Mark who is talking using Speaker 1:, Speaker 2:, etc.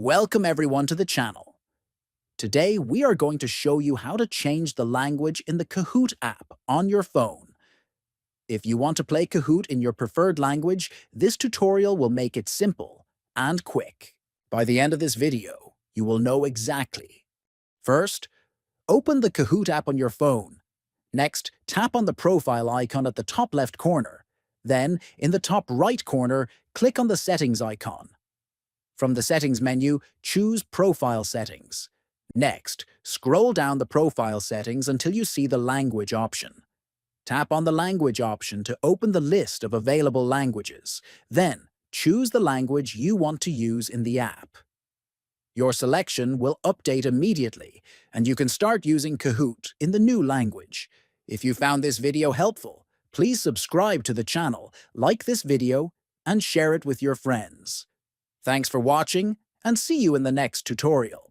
Speaker 1: Welcome everyone to the channel. Today we are going to show you how to change the language in the Kahoot app on your phone. If you want to play Kahoot in your preferred language, this tutorial will make it simple and quick. By the end of this video, you will know exactly. First, open the Kahoot app on your phone. Next, tap on the profile icon at the top left corner. Then, in the top right corner, click on the settings icon. From the Settings menu, choose Profile Settings. Next, scroll down the profile settings until you see the language option. Tap on the language option to open the list of available languages. Then, choose the language you want to use in the app. Your selection will update immediately, and you can start using Kahoot in the new language. If you found this video helpful, please subscribe to the channel, like this video, and share it with your friends. Thanks for watching, and see you in the next tutorial.